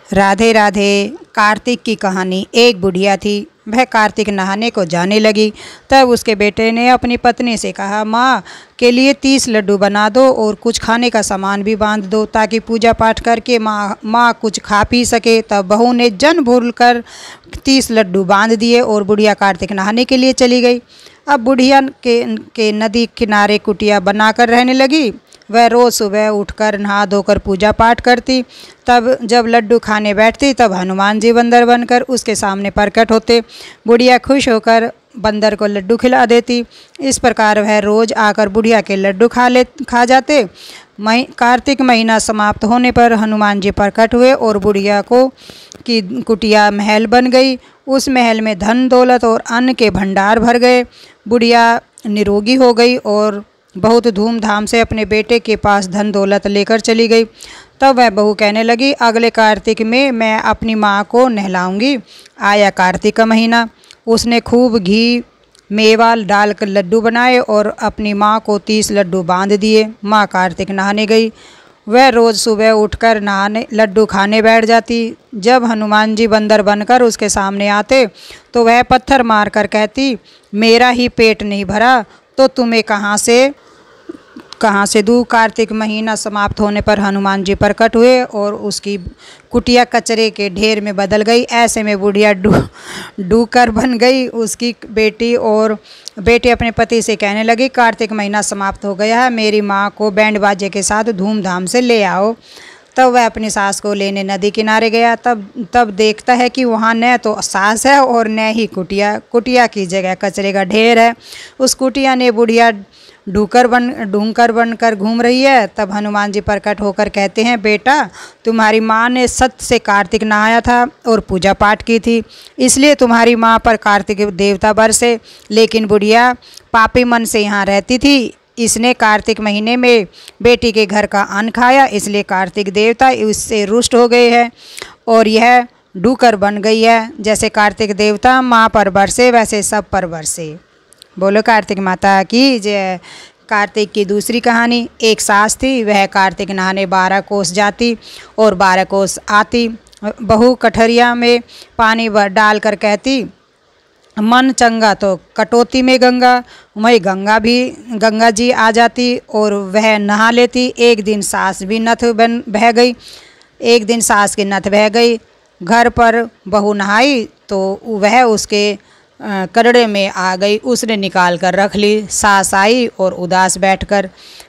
राधे राधे। कार्तिक की कहानी। एक बुढ़िया थी, वह कार्तिक नहाने को जाने लगी। तब उसके बेटे ने अपनी पत्नी से कहा, माँ के लिए 30 लड्डू बना दो और कुछ खाने का सामान भी बांध दो ताकि पूजा पाठ करके माँ कुछ खा पी सके। तब बहू ने जन भूल कर 30 लड्डू बांध दिए और बुढ़िया कार्तिक नहाने के लिए चली गई। अब बुढ़िया के नदी किनारे कुटिया बनाकर रहने लगी। वह रोज़ सुबह उठकर नहा धोकर पूजा पाठ करती। तब जब लड्डू खाने बैठती तब हनुमान जी बंदर बनकर उसके सामने प्रकट होते। बुढ़िया खुश होकर बंदर को लड्डू खिला देती। इस प्रकार वह रोज़ आकर बुढ़िया के लड्डू खा जाते। कार्तिक महीना समाप्त होने पर हनुमान जी प्रकट हुए और बुढ़िया की कुटिया महल बन गई। उस महल में धन दौलत और अन्न के भंडार भर गए। बुढ़िया निरोगी हो गई और बहुत धूमधाम से अपने बेटे के पास धन दौलत लेकर चली गई। तब वह बहू कहने लगी, अगले कार्तिक में मैं अपनी माँ को नहलाऊंगी। आया कार्तिक का महीना। उसने खूब घी मेवा डालकर लड्डू बनाए और अपनी माँ को 30 लड्डू बांध दिए। माँ कार्तिक नहाने गई। वह रोज़ सुबह उठकर लड्डू खाने बैठ जाती। जब हनुमान जी बंदर बनकर उसके सामने आते तो वह पत्थर मारकर कहती, मेरा ही पेट नहीं भरा तो तुम्हें कहाँ से दूँ। कार्तिक महीना समाप्त होने पर हनुमान जी प्रकट हुए और उसकी कुटिया कचरे के ढेर में बदल गई। ऐसे में बुढ़िया डूकर बन गई। उसकी बेटी अपने पति से कहने लगी, कार्तिक महीना समाप्त हो गया है, मेरी माँ को बैंड बाजे के साथ धूमधाम से ले आओ। तब वह अपनी सास को लेने नदी किनारे गया। तब देखता है कि वहाँ न तो सास है और न ही कुटिया की जगह कचरे का ढेर है। उस कुटिया ने बुढ़िया ढूंकर बनकर घूम रही है। तब हनुमान जी प्रकट होकर कहते हैं, बेटा तुम्हारी माँ ने सत्य से कार्तिक नहाया था और पूजा पाठ की थी, इसलिए तुम्हारी माँ पर कार्तिक देवता बरसे। लेकिन बुढ़िया पापी मन से यहाँ रहती थी। इसने कार्तिक महीने में बेटी के घर का अन्न खाया, इसलिए कार्तिक देवता इससे रुष्ट हो गए हैं और यह डूकर बन गई है। जैसे कार्तिक देवता माँ पर बरसे वैसे सब पर बरसे। बोलो कार्तिक माता की जय। कार्तिक की दूसरी कहानी। एक सास थी, वह कार्तिक नहाने 12 कोस जाती और 12 कोस आती। बहू कठरिया में पानी डाल कर कहती, मन चंगा तो कटौती में गंगा। वहीं गंगा जी आ जाती और वह नहा लेती। एक दिन सास की नथ बह गई। घर पर बहू नहाई तो वह उसके कड़े में आ गई। उसने निकाल कर रख ली। सास आई और उदास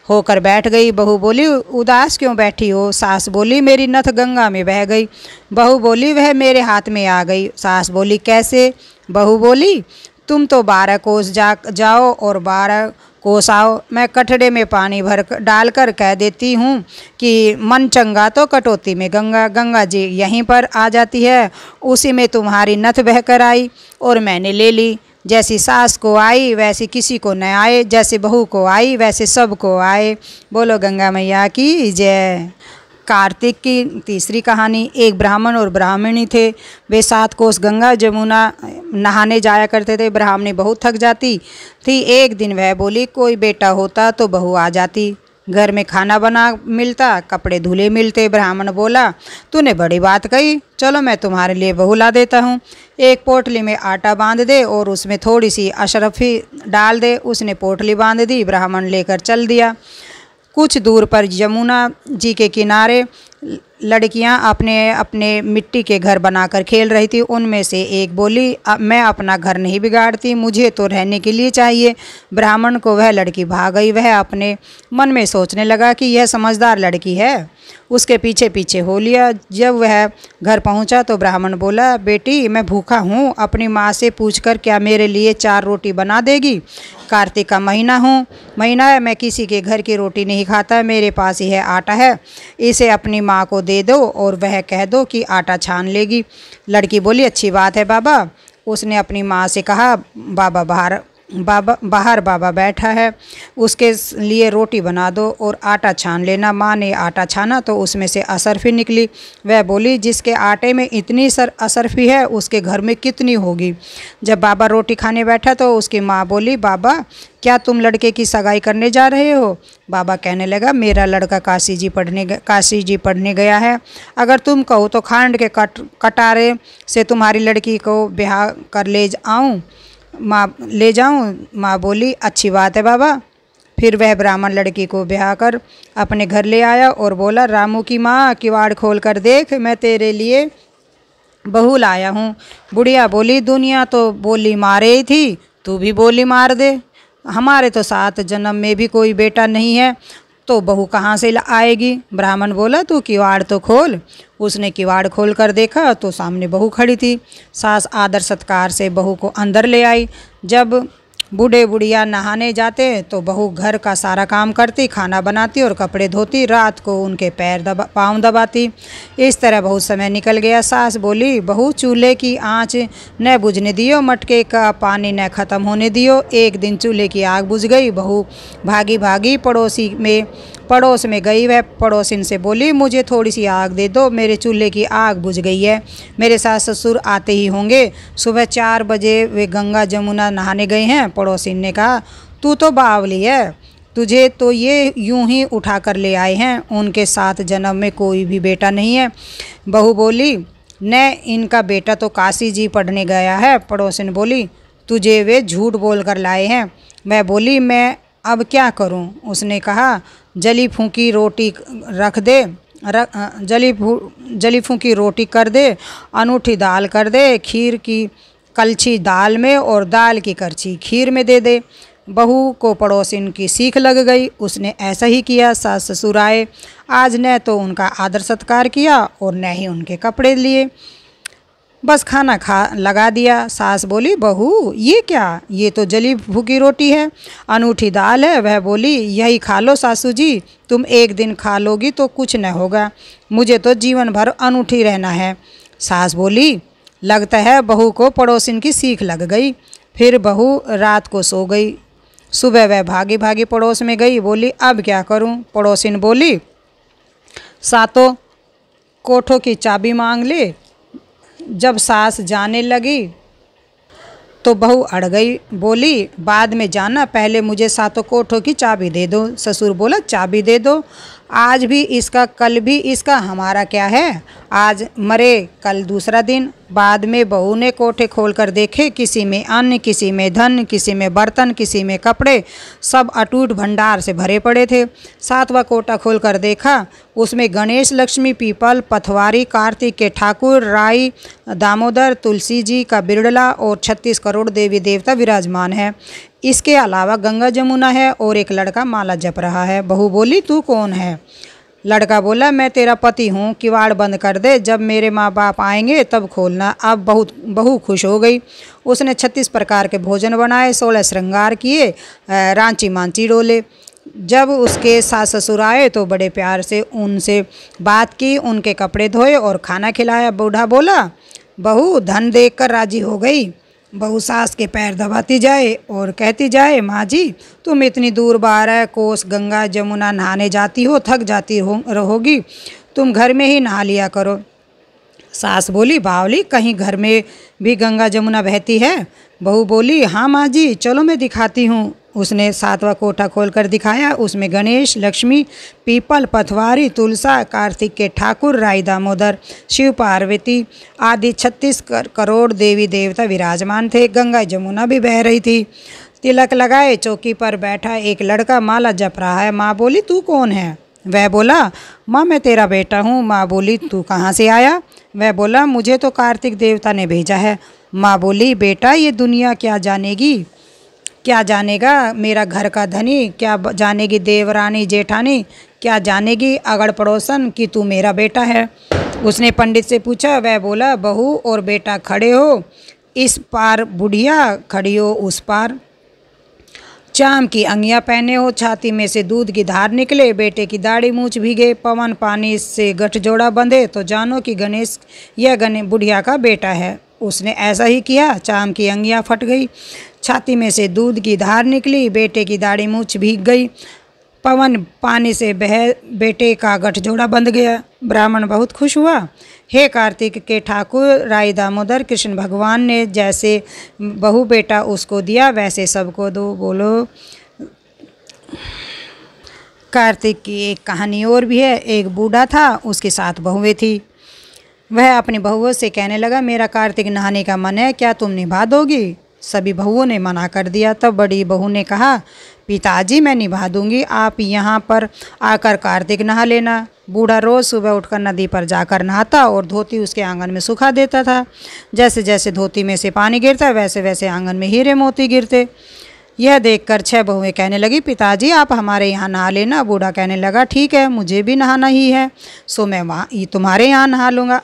होकर बैठ गई। बहू बोली, उदास क्यों बैठी हो? सास बोली, मेरी नथ गंगा में बह गई। बहू बोली, वह मेरे हाथ में आ गई। सास बोली, कैसे? बहू बोली, तुम तो 12 कोस जाओ और 12 कोस आओ। मैं कटड़े में पानी डालकर कह देती हूँ कि मन चंगा तो कटौती में गंगा जी यहीं पर आ जाती है। उसी में तुम्हारी नथ बहकर आई और मैंने ले ली। जैसी सास को आई वैसी किसी को न आए, जैसे बहू को आई वैसे सब को आए। बोलो गंगा मैया की जय। कार्तिक की तीसरी कहानी। एक ब्राह्मण और ब्राह्मणी थे। वे 7 कोस गंगा जमुना नहाने जाया करते थे। ब्राह्मणी बहुत थक जाती थी। एक दिन वह बोली, कोई बेटा होता तो बहू आ जाती, घर में खाना बना मिलता, कपड़े धुले मिलते। ब्राह्मण बोला, तूने बड़ी बात कही, चलो मैं तुम्हारे लिए बहू ला देता हूँ। एक पोटली में आटा बांध दे और उसमें थोड़ी सी अशरफी डाल दे। उसने पोटली बांध दी। ब्राह्मण लेकर चल दिया। कुछ दूर पर यमुना जी के किनारे लड़कियां अपने मिट्टी के घर बनाकर खेल रही थी। उनमें से एक बोली, मैं अपना घर नहीं बिगाड़ती, मुझे तो रहने के लिए चाहिए। ब्राह्मण को वह लड़की भाग गई। वह अपने मन में सोचने लगा कि यह समझदार लड़की है, उसके पीछे पीछे हो लिया। जब वह घर पहुंचा तो ब्राह्मण बोला, बेटी मैं भूखा हूँ, अपनी माँ से पूछकर क्या मेरे लिए 4 रोटी बना देगी? कार्तिक का महीना है, मैं किसी के घर की रोटी नहीं खाता, मेरे पास यह आटा है, इसे अपनी माँ को दे दो और वह कह दो कि आटा छान लेगी। लड़की बोली, अच्छी बात है बाबा। उसने अपनी माँ से कहा, बाबा बाहर बाबा बैठा है, उसके लिए रोटी बना दो और आटा छान लेना। माँ ने आटा छाना तो उसमें से असरफी निकली। वह बोली, जिसके आटे में इतनी असरफी है उसके घर में कितनी होगी। जब बाबा रोटी खाने बैठा तो उसकी माँ बोली, बाबा क्या तुम लड़के की सगाई करने जा रहे हो? बाबा कहने लगा, मेरा लड़का काशी जी पढ़ने गया है। अगर तुम कहो तो खांड के कटारे से तुम्हारी लड़की को ब्याह कर ले जाऊं। माँ बोली, अच्छी बात है बाबा। फिर वह ब्राह्मण लड़की को ब्याह कर अपने घर ले आया और बोला, रामू की माँ किवाड़ खोल कर देख, मैं तेरे लिए बहू लाया हूँ। बुढ़िया बोली, दुनिया तो बोली मारे ही थी, तू भी बोली मार दे। हमारे तो 7 जन्म में भी कोई बेटा नहीं है, तो बहू कहाँ से आएगी? ब्राह्मण बोला, तू किवाड़ तो खोल। उसने किवाड़ खोल कर देखा तो सामने बहू खड़ी थी। सास आदर सत्कार से बहू को अंदर ले आई। जब बूढ़े बुढ़िया नहाने जाते तो बहू घर का सारा काम करती, खाना बनाती और कपड़े धोती, रात को उनके पाँव दबाती। इस तरह बहुत समय निकल गया। सास बोली, बहू चूल्हे की आँच न बुझने दियो, मटके का पानी न ख़त्म होने दियो। एक दिन चूल्हे की आग बुझ गई। बहू भागी भागी पड़ोस में गई। वह पड़ोसिन से बोली, मुझे थोड़ी सी आग दे दो, मेरे चूल्हे की आग बुझ गई है। मेरे सास ससुर आते ही होंगे। सुबह 4 बजे वे गंगा जमुना नहाने गए हैं। पड़ोसिन ने कहा, तू तो बावली है, तुझे तो ये यूं ही उठा कर ले आए हैं, उनके 7 जन्म में कोई भी बेटा नहीं है। बहू बोली, न इनका बेटा तो काशी जी पढ़ने गया है। पड़ोसिन बोली, तुझे वे झूठ बोल कर लाए हैं। मैं बोली, मैं अब क्या करूं? उसने कहा, जली फूकी रोटी कर दे, अनूठी दाल कर दे, खीर की कलछी दाल में और दाल की करछी खीर में दे दे। बहू को पड़ोसिन की सीख लग गई। उसने ऐसा ही किया। सास ससुर आए। आज न तो उनका आदर सत्कार किया और न ही उनके कपड़े लिए, बस खाना लगा दिया। सास बोली, बहू ये क्या? ये तो जली भूकी रोटी है, अनूठी दाल है। वह बोली, यही खा लो सासू जी, तुम एक दिन खा लोगी तो कुछ न होगा, मुझे तो जीवन भर अनूठी रहना है। सास बोली, लगता है बहू को पड़ोसिन की सीख लग गई। फिर बहू रात को सो गई। सुबह वह भागी भागी पड़ोस में गई। बोली, अब क्या करूं? पड़ोसिन बोली, 7 कोठों की चाबी मांग ले। जब सास जाने लगी तो बहू अड़ गई। बोली, बाद में जाना, पहले मुझे 7 कोठों की चाबी दे दो। ससुर बोला, चाबी दे दो, आज भी इसका कल भी इसका, हमारा क्या है? आज मरे कल दूसरा दिन। बाद में बहू ने कोठे खोलकर देखे, किसी में अन्न, किसी में धन, किसी में बर्तन, किसी में कपड़े, सब अटूट भंडार से भरे पड़े थे। 7वां कोटा खोलकर देखा, उसमें गणेश, लक्ष्मी, पीपल, पथवारी, कार्तिक के ठाकुर, राई, दामोदर, तुलसी जी का बिरडला और 36 करोड़ देवी देवता विराजमान है। इसके अलावा गंगा जमुना है और एक लड़का माला जप रहा है। बहू बोली, तू कौन है? लड़का बोला, मैं तेरा पति हूँ, किवाड़ बंद कर दे, जब मेरे माँ बाप आएंगे तब खोलना। अब बहू खुश हो गई। उसने 36 प्रकार के भोजन बनाए, 16 श्रृंगार किए, रांची मांची डोले। जब उसके सास ससुर आए तो बड़े प्यार से उनसे बात की, उनके कपड़े धोए और खाना खिलाया। बूढ़ा बोला, बहू धन देखकर राजी हो गई। बहू सास के पैर दबाती जाए और कहती जाए, माँ जी तुम इतनी दूर 12 कोस गंगा जमुना नहाने जाती हो, थक जाती रहोगी, तुम घर में ही नहा लिया करो। सास बोली, बावली, कहीं घर में भी गंगा जमुना बहती है? बहू बोली, हाँ माँ जी, चलो मैं दिखाती हूँ। उसने 7वां कोठा खोलकर दिखाया। उसमें गणेश, लक्ष्मी, पीपल, पथवारी, तुलसा, कार्तिक के ठाकुर, राई, दामोदर, शिव, पार्वती आदि 36 करोड़ देवी देवता विराजमान थे। गंगा जमुना भी बह रही थी। तिलक लगाए चौकी पर बैठा एक लड़का माला जप रहा है। माँ बोली, तू कौन है? वह बोला, माँ मैं तेरा बेटा हूँ। माँ बोली, तू कहाँ से आया? वह बोला, मुझे तो कार्तिक देवता ने भेजा है। माँ बोली, बेटा ये दुनिया क्या जानेगी, क्या जानेगा मेरा घर का धनी, क्या जानेगी देवरानी जेठानी, क्या जानेगी अगड़ पड़ोसन कि तू मेरा बेटा है। उसने पंडित से पूछा। वह बोला, बहू और बेटा खड़े हो, इस पार बुढ़िया खड़ी हो उस पार। चाम की अंगियां पहने हो, छाती में से दूध की धार निकले, बेटे की दाढ़ी मूछ भीगे, पवन पानी से गठजोड़ा बंधे, तो जानो कि गणेश यह बुढ़िया का बेटा है। उसने ऐसा ही किया। चाम की अंगियां फट गई। छाती में से दूध की धार निकली, बेटे की दाढ़ी मूछ भीग गई। पवन पानी से बह बेटे का गठजोड़ा बंध गया। ब्राह्मण बहुत खुश हुआ। हे कार्तिक के ठाकुर राय दामोदर, कृष्ण भगवान ने जैसे बहू बेटा उसको दिया वैसे सबको दो। बोलो। कार्तिक की एक कहानी और भी है। एक बूढ़ा था, उसके 7 बहुएं थी। वह अपनी बहुओं से कहने लगा, मेरा कार्तिक नहाने का मन है, क्या तुम निभा दोगी? सभी बहुओं ने मना कर दिया। तब बड़ी बहू ने कहा, पिताजी मैं निभा दूंगी, आप यहाँ पर आकर कार्तिक नहा लेना। बूढ़ा रोज़ सुबह उठकर नदी पर जाकर नहाता और धोती उसके आंगन में सुखा देता था। जैसे जैसे धोती में से पानी गिरता वैसे वैसे आंगन में हीरे मोती गिरते। यह देखकर 6 बहुएं कहने लगी, पिताजी आप हमारे यहाँ नहा लेना। बूढ़ा कहने लगा, ठीक है, मुझे भी नहाना ही है, सो मैं वहाँ तुम्हारे यहाँ नहा लूँगा।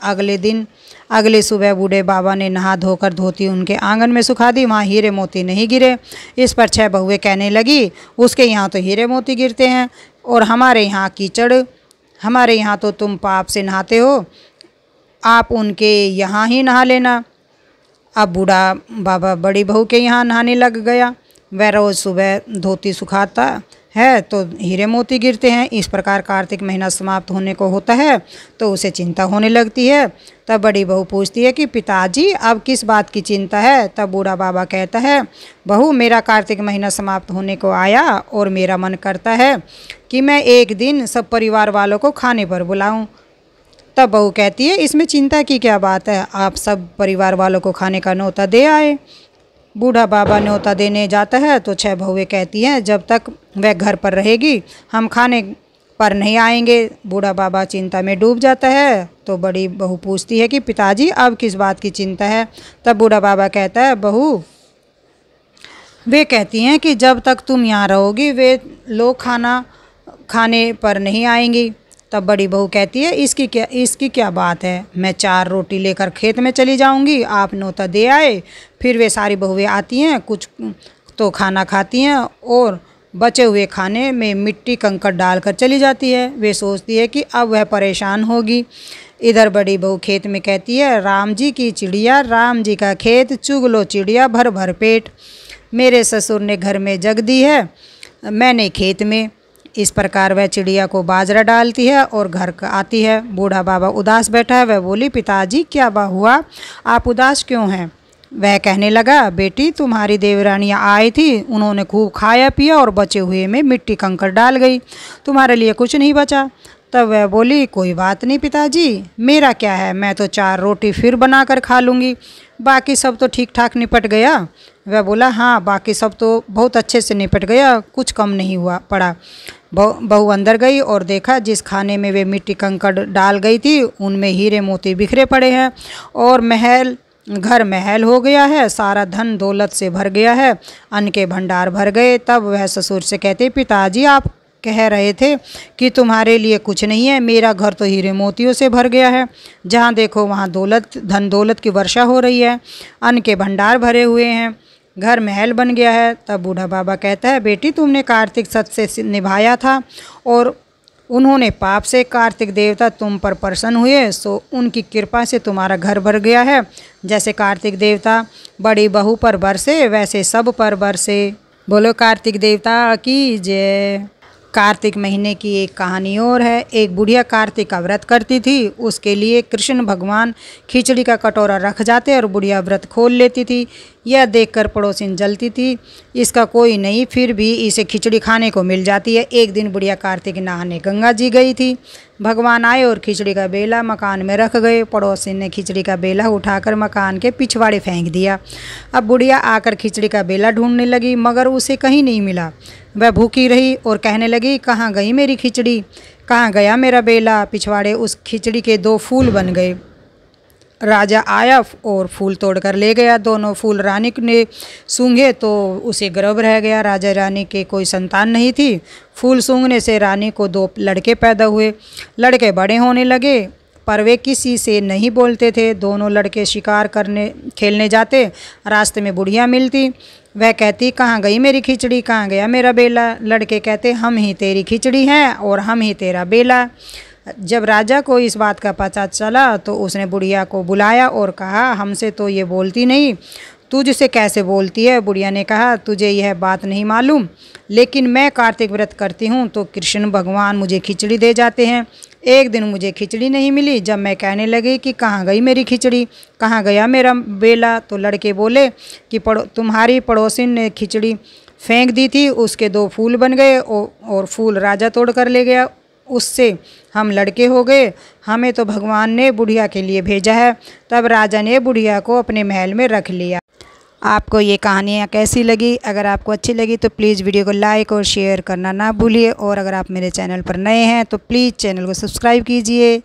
अगले सुबह बूढ़े बाबा ने नहा धोकर धोती उनके आंगन में सुखा दी। वहाँ हीरे मोती नहीं गिरे। इस पर 6 बहुएं कहने लगी, उसके यहाँ तो हीरे मोती गिरते हैं और हमारे यहाँ कीचड़, हमारे यहाँ तो तुम पाप से नहाते हो, आप उनके यहाँ ही नहा लेना। अब बूढ़ा बाबा बड़ी बहू के यहाँ नहाने लग गया। वह रोज़ सुबह धोती सुखाता है तो हीरे मोती गिरते हैं। इस प्रकार कार्तिक महीना समाप्त होने को होता है तो उसे चिंता होने लगती है। तब बड़ी बहू पूछती है कि पिताजी अब किस बात की चिंता है? तब बूढ़ा बाबा कहता है, बहू मेरा कार्तिक महीना समाप्त होने को आया और मेरा मन करता है कि मैं एक दिन सब परिवार वालों को खाने पर बुलाऊं। तब बहू कहती है, इसमें चिंता की क्या बात है, आप सब परिवार वालों को खाने का न्योता दे आए। बूढ़ा बाबा न्योता देने जाता है तो 6 बहुएं कहती हैं, जब तक वह घर पर रहेगी हम खाने पर नहीं आएंगे। बूढ़ा बाबा चिंता में डूब जाता है। तो बड़ी बहू पूछती है कि पिताजी अब किस बात की चिंता है? तब बूढ़ा बाबा कहता है, बहू वे कहती हैं कि जब तक तुम यहाँ रहोगी वे लोग खाना खाने पर नहीं आएंगी। तब बड़ी बहू कहती है, इसकी क्या बात है, मैं 4 रोटी लेकर खेत में चली जाऊंगी, आप न्योता दे आए। फिर वे सारी बहुएं आती हैं, कुछ तो खाना खाती हैं और बचे हुए खाने में मिट्टी कंकड़ डालकर चली जाती है। वे सोचती है कि अब वह परेशान होगी। इधर बड़ी बहू खेत में कहती है, राम जी की चिड़िया, राम जी का खेत, चुग लो चिड़िया भर भर पेट। मेरे ससुर ने घर में जग दी है, मैंने खेत में। इस प्रकार वह चिड़िया को बाजरा डालती है और घर आती है। बूढ़ा बाबा उदास बैठा है। वह बोली, पिताजी क्या हुआ, आप उदास क्यों हैं? वह कहने लगा, बेटी तुम्हारी देवरानियाँ आई थी, उन्होंने खूब खाया पिया और बचे हुए में मिट्टी कंकड़ डाल गई, तुम्हारे लिए कुछ नहीं बचा। तब वह बोली, कोई बात नहीं पिताजी, मेरा क्या है, मैं तो 4 रोटी फिर बना कर खा लूँगी, बाकी सब तो ठीक ठाक निपट गया। वह बोला, हाँ बाकी सब तो बहुत अच्छे से निपट गया, कुछ कम नहीं हुआ पड़ा। बहू अंदर गई और देखा जिस खाने में वे मिट्टी कंकड़ डाल गई थी उनमें हीरे मोती बिखरे पड़े हैं और घर महल हो गया है, सारा धन दौलत से भर गया है, अन्न के भंडार भर गए। तब वह ससुर से कहते, पिताजी आप कह रहे थे कि तुम्हारे लिए कुछ नहीं है, मेरा घर तो हीरे मोतियों से भर गया है, जहाँ देखो वहाँ धन दौलत की वर्षा हो रही है, अन्न के भंडार भरे हुए हैं, घर महल बन गया है। तब बूढ़ा बाबा कहता है, बेटी तुमने कार्तिक सत से निभाया था और उन्होंने पाप से, कार्तिक देवता तुम पर प्रसन्न हुए, सो उनकी कृपा से तुम्हारा घर भर गया है। जैसे कार्तिक देवता बड़ी बहू पर बरसे वैसे सब पर बरसे। बोलो कार्तिक देवता की जय। कार्तिक महीने की एक कहानी और है। एक बुढ़िया कार्तिक का व्रत करती थी। उसके लिए कृष्ण भगवान खिचड़ी का कटोरा रख जाते और बुढ़िया व्रत खोल लेती थी। यह देखकर पड़ोसिन जलती थी, इसका कोई नहीं, फिर भी इसे खिचड़ी खाने को मिल जाती है। एक दिन बुढ़िया कार्तिक नहाने गंगा जी गई थी। भगवान आए और खिचड़ी का बेला मकान में रख गए। पड़ोसिन ने खिचड़ी का बेला उठाकर मकान के पिछवाड़े फेंक दिया। अब बुढ़िया आकर खिचड़ी का बेला ढूंढने लगी मगर उसे कहीं नहीं मिला। वह भूखी रही और कहने लगी, कहाँ गई मेरी खिचड़ी, कहाँ गया मेरा बेला। पिछवाड़े उस खिचड़ी के 2 फूल बन गए। राजा आया और फूल तोड़कर ले गया। दोनों फूल रानी ने सूंघे तो उसे गर्व रह गया। राजा रानी के कोई संतान नहीं थी। फूल सूंघने से रानी को 2 लड़के पैदा हुए। लड़के बड़े होने लगे पर वे किसी से नहीं बोलते थे। दोनों लड़के शिकार करने खेलने जाते, रास्ते में बुढ़िया मिलती। वह कहती, कहाँ गई मेरी खिचड़ी, कहाँ गया मेरा बेला। लड़के कहते, हम ही तेरी खिचड़ी हैं और हम ही तेरा बेला। जब राजा को इस बात का पता चला तो उसने बुढ़िया को बुलाया और कहा, हमसे तो ये बोलती नहीं, तुझसे कैसे बोलती है? बुढ़िया ने कहा, तुझे यह बात नहीं मालूम, लेकिन मैं कार्तिक व्रत करती हूँ तो कृष्ण भगवान मुझे खिचड़ी दे जाते हैं। एक दिन मुझे खिचड़ी नहीं मिली। जब मैं कहने लगी कि कहाँ गई मेरी खिचड़ी, कहाँ गया मेरा बेला, तो लड़के बोले कि तुम्हारी पड़ोसिन ने खिचड़ी फेंक दी थी, उसके 2 फूल बन गए और फूल राजा तोड़ कर ले गया, उससे हम लड़के हो गए। हमें तो भगवान ने बुढ़िया के लिए भेजा है। तब राजा ने बुढ़िया को अपने महल में रख लिया। आपको ये कहानियाँ कैसी लगी? अगर आपको अच्छी लगी तो प्लीज़ वीडियो को लाइक और शेयर करना ना भूलिए, और अगर आप मेरे चैनल पर नए हैं तो प्लीज़ चैनल को सब्सक्राइब कीजिए।